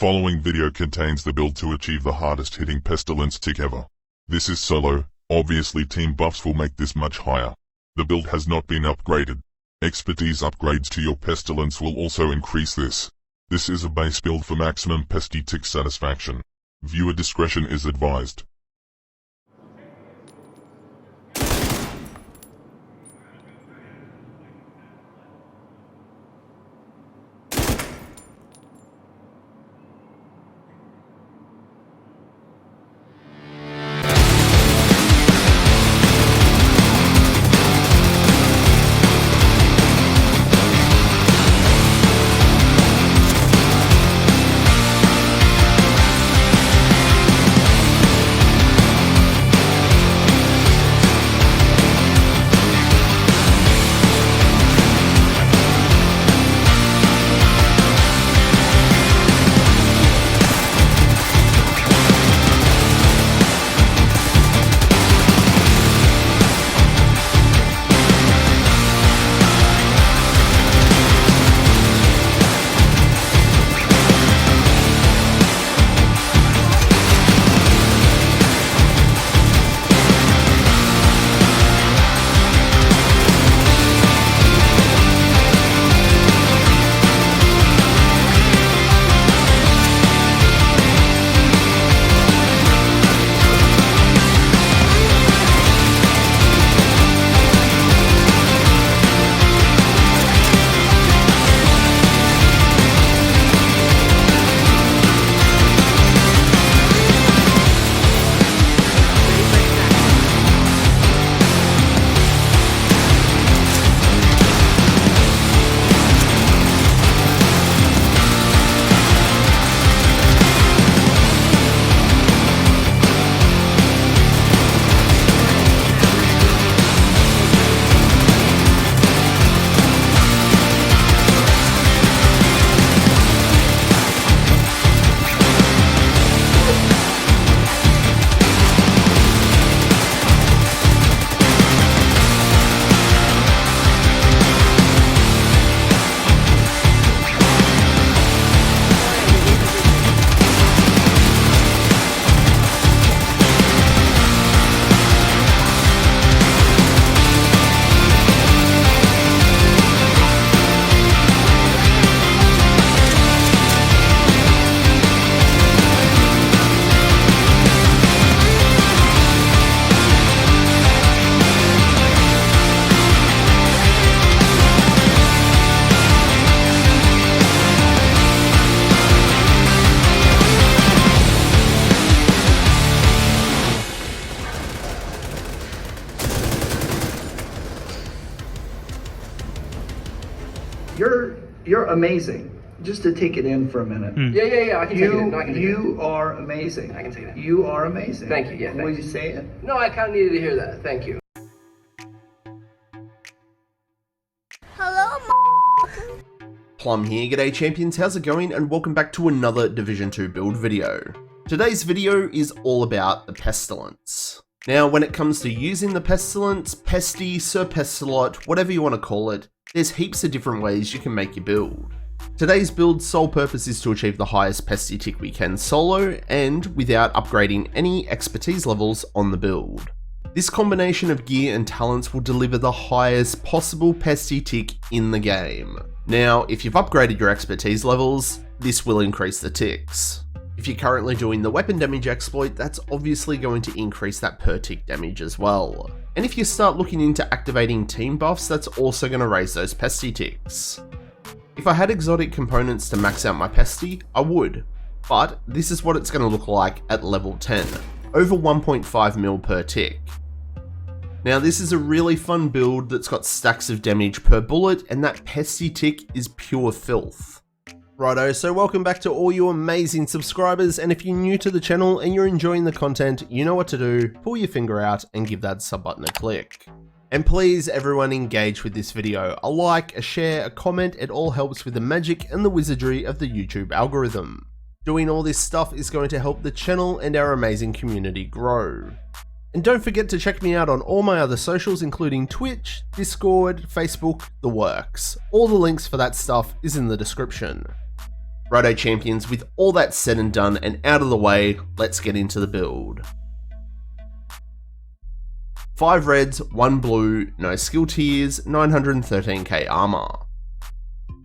following video contains the build to achieve the hardest hitting Pestilence tick ever. This is solo, obviously team buffs will make this much higher. The build has not been upgraded. Expertise upgrades to your Pestilence will also increase this. This is a base build for maximum pesty tick satisfaction. Viewer discretion is advised. You're amazing. Just to take it in for a minute. Yeah, I can take it in. No, I can take it in. You are amazing. I can take it in. You are amazing. Thank you, yeah. Will you say it? No, I kind of needed to hear that. Thank you. Hello, Plum here, g'day champions, how's it going, and welcome back to another Division 2 build video. Today's video is all about the Pestilence. Now, when it comes to using the Pestilence, Pesty, Sir Pestilot, whatever you want to call it, there's heaps of different ways you can make your build. Today's build's sole purpose is to achieve the highest pesty tick we can solo, and without upgrading any expertise levels on the build. This combination of gear and talents will deliver the highest possible pesty tick in the game. Now, if you've upgraded your expertise levels, this will increase the ticks. If you're currently doing the weapon damage exploit, that's obviously going to increase that per tick damage as well. And if you start looking into activating team buffs, that's also going to raise those pesty ticks. If I had exotic components to max out my pesty, I would, but this is what it's going to look like at level 10, over 1.5 mil per tick. Now this is a really fun build that's got stacks of damage per bullet, and that pesty tick is pure filth. Righto, so welcome back to all you amazing subscribers, and if you're new to the channel and you're enjoying the content, you know what to do, pull your finger out and give that sub button a click. And please everyone engage with this video, a like, a share, a comment, it all helps with the magic and the wizardry of the YouTube algorithm. Doing all this stuff is going to help the channel and our amazing community grow. And don't forget to check me out on all my other socials, including Twitch, Discord, Facebook, the works. All the links for that stuff is in the description. Righto champions, with all that said and done and out of the way, let's get into the build. 5 reds, 1 blue, no skill tiers, 913k armor.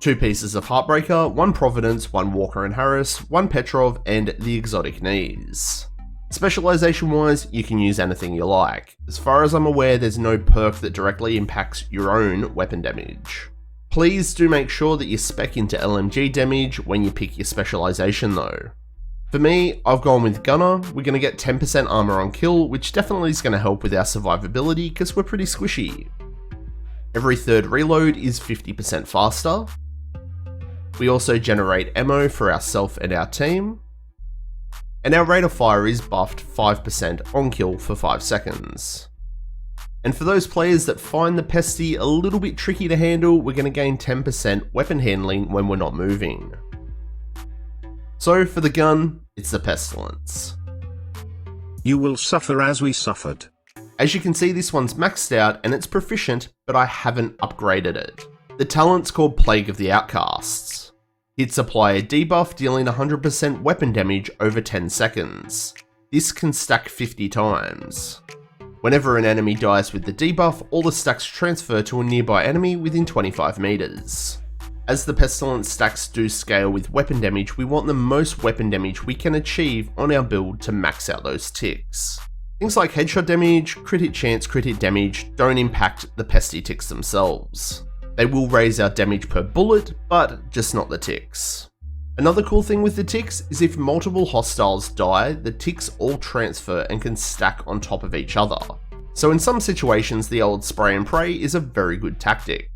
2 pieces of Heartbreaker, 1 Providence, 1 Walker and Harris, 1 Petrov, and the exotic knees. Specialization wise, you can use anything you like. As far as I'm aware, there's no perk that directly impacts your own weapon damage. Please do make sure that you spec into LMG damage when you pick your specialization though. For me, I've gone with Gunner. We're going to get 10% armor on kill, which definitely is going to help with our survivability because we're pretty squishy. Every 3rd reload is 50% faster. We also generate ammo for ourselves and our team. And our rate of fire is buffed 5% on kill for 5 seconds. And for those players that find the Pesty a little bit tricky to handle, we're going to gain 10% weapon handling when we're not moving. So for the gun, it's the Pestilence. You will suffer as we suffered. As you can see, this one's maxed out and it's proficient, but I haven't upgraded it. The talent's called Plague of the Outcasts. Hits apply a debuff dealing 100% weapon damage over 10 seconds. This can stack 50 times. Whenever an enemy dies with the debuff, all the stacks transfer to a nearby enemy within 25 meters. As the Pestilence stacks do scale with weapon damage, we want the most weapon damage we can achieve on our build to max out those ticks. Things like headshot damage, crit hit chance, crit hit damage don't impact the pesty ticks themselves. They will raise our damage per bullet, but just not the ticks. Another cool thing with the ticks is if multiple hostiles die, the ticks all transfer and can stack on top of each other. So in some situations, the old spray and pray is a very good tactic.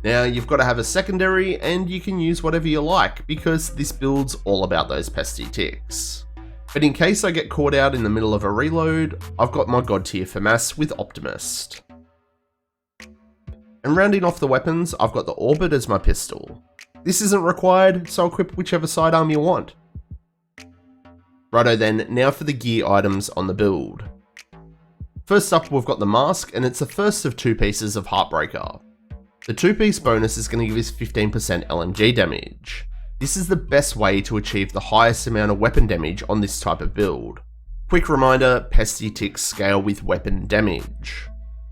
Now you've got to have a secondary and you can use whatever you like because this build's all about those pesty ticks. But in case I get caught out in the middle of a reload, I've got my god tier FAMAS with Optimist. And rounding off the weapons, I've got the Orbit as my pistol. This isn't required, so equip whichever sidearm you want. Righto then, now for the gear items on the build. First up, we've got the mask, and it's the first of 2 pieces of Heartbreaker. The 2-piece bonus is going to give us 15% LMG damage. This is the best way to achieve the highest amount of weapon damage on this type of build. Quick reminder, pesty ticks scale with weapon damage.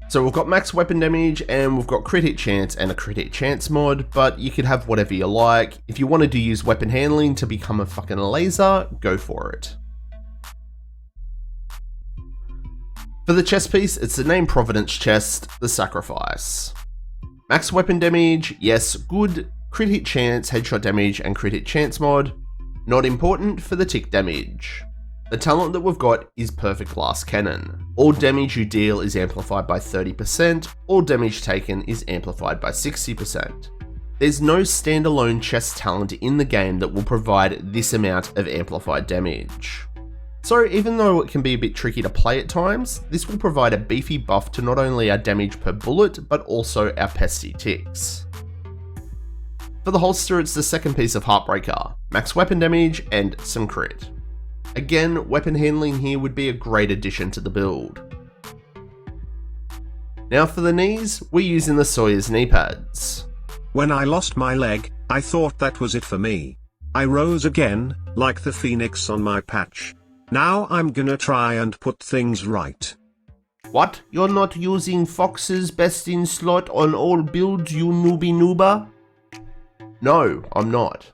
So we've got max weapon damage and we've got crit hit chance and a crit hit chance mod, but you could have whatever you like. If you wanted to use weapon handling to become a fucking laser, go for it. For the chest piece, it's the name Providence chest, the Sacrifice. Max weapon damage, yes, good. Crit hit chance, headshot damage, and crit hit chance mod, not important for the tick damage. The talent that we've got is Perfect Glass Cannon. All damage you deal is amplified by 30%, all damage taken is amplified by 60%. There's no standalone chest talent in the game that will provide this amount of amplified damage. So even though it can be a bit tricky to play at times, this will provide a beefy buff to not only our damage per bullet, but also our pesty ticks. For the holster, it's the second piece of Heartbreaker, max weapon damage and some crit. Again, weapon handling here would be a great addition to the build. Now for the knees, we're using the Sawyer's knee pads. When I lost my leg, I thought that was it for me. I rose again, like the phoenix on my patch. Now I'm gonna try and put things right. What? You're not using Fox's best in slot on all builds, you newbie noober? No, I'm not.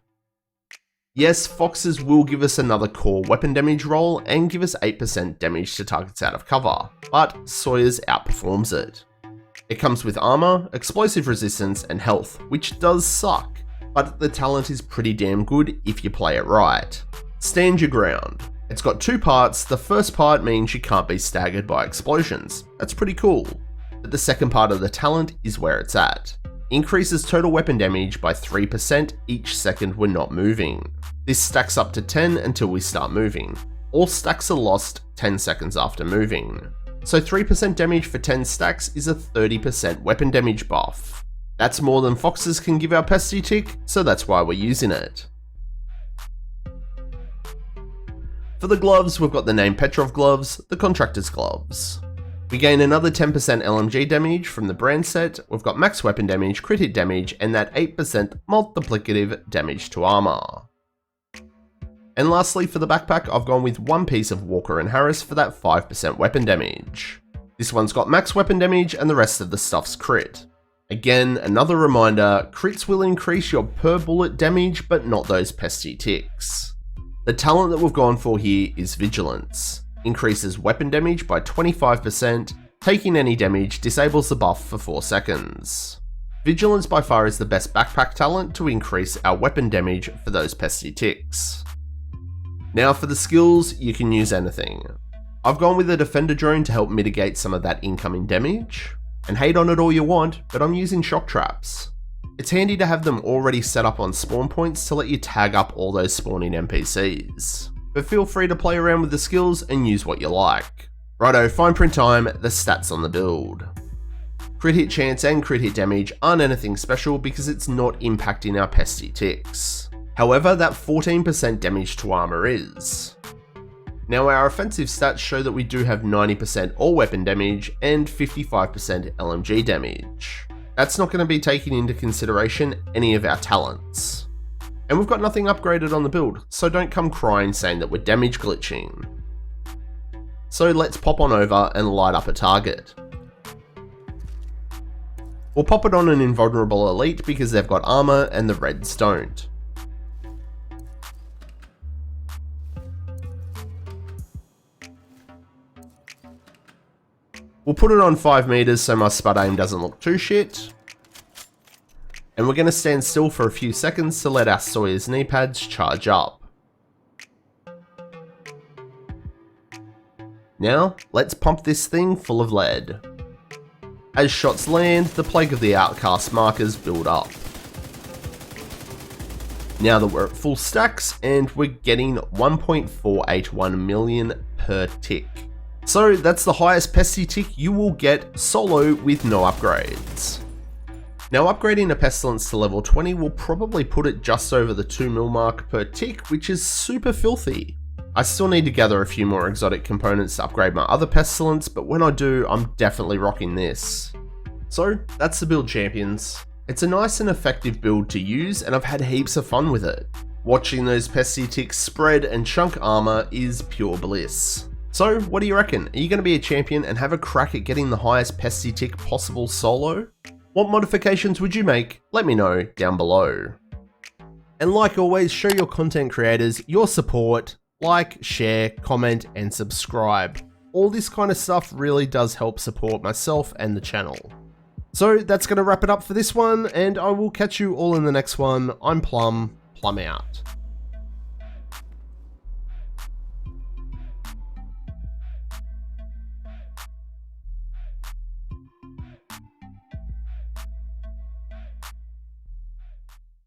Yes, Foxes will give us another core weapon damage roll and give us 8% damage to targets out of cover, but Sawyer's outperforms it. It comes with armor, explosive resistance, and health, which does suck, but the talent is pretty damn good if you play it right. Stand your ground. It's got 2 parts. The first part means you can't be staggered by explosions. That's pretty cool. But the second part of the talent is where it's at. Increases total weapon damage by 3% each second we're not moving. This stacks up to 10 until we start moving. All stacks are lost 10 seconds after moving. So 3% damage for 10 stacks is a 30% weapon damage buff. That's more than Foxes can give our pesty tick, so that's why we're using it. For the gloves, we've got the name Petrov gloves, the contractor's gloves. We gain another 10% LMG damage from the brand set, we've got max weapon damage, crit hit damage, and that 8% multiplicative damage to armor. And lastly for the backpack, I've gone with one piece of Walker and Harris for that 5% weapon damage. This one's got max weapon damage and the rest of the stuff's crit. Again, another reminder, crits will increase your per bullet damage, but not those pesty ticks. The talent that we've gone for here is Vigilance. Increases weapon damage by 25%, taking any damage disables the buff for 4 seconds. Vigilance by far is the best backpack talent to increase our weapon damage for those pesty ticks. Now for the skills, you can use anything. I've gone with a defender drone to help mitigate some of that incoming damage, and hate on it all you want, but I'm using shock traps. It's handy to have them already set up on spawn points to let you tag up all those spawning NPCs. But feel free to play around with the skills and use what you like. Righto, fine print time, the stats on the build. Crit hit chance and crit hit damage aren't anything special because it's not impacting our pesty ticks. However, that 14% damage to armor is. Now our offensive stats show that we do have 90% all weapon damage and 55% LMG damage. That's not going to be taking into consideration any of our talents. And we've got nothing upgraded on the build, so don't come crying saying that we're damage glitching. So let's pop on over and light up a target. We'll pop it on an invulnerable elite because they've got armor and the reds don't. We'll put it on 5 meters so my SPUD aim doesn't look too shit. And we're going to stand still for a few seconds to let our Sawyer's knee pads charge up. Now, let's pump this thing full of lead. As shots land, the Plague of the Outcast markers build up. Now that we're at full stacks, and we're getting 1.481 million per tick. So that's the highest pesty tick you will get solo with no upgrades. Now upgrading a Pestilence to level 20 will probably put it just over the 2 mil mark per tick, which is super filthy. I still need to gather a few more exotic components to upgrade my other Pestilence, but when I do, I'm definitely rocking this. So that's the build, champions. It's a nice and effective build to use, and I've had heaps of fun with it. Watching those pesty ticks spread and chunk armor is pure bliss. So what do you reckon? Are you going to be a champion and have a crack at getting the highest pesty tick possible solo? What modifications would you make? Let me know down below. And like always, show your content creators your support, like, share, comment, and subscribe. All this kind of stuff really does help support myself and the channel. So that's going to wrap it up for this one, and I will catch you all in the next one. I'm Plum out.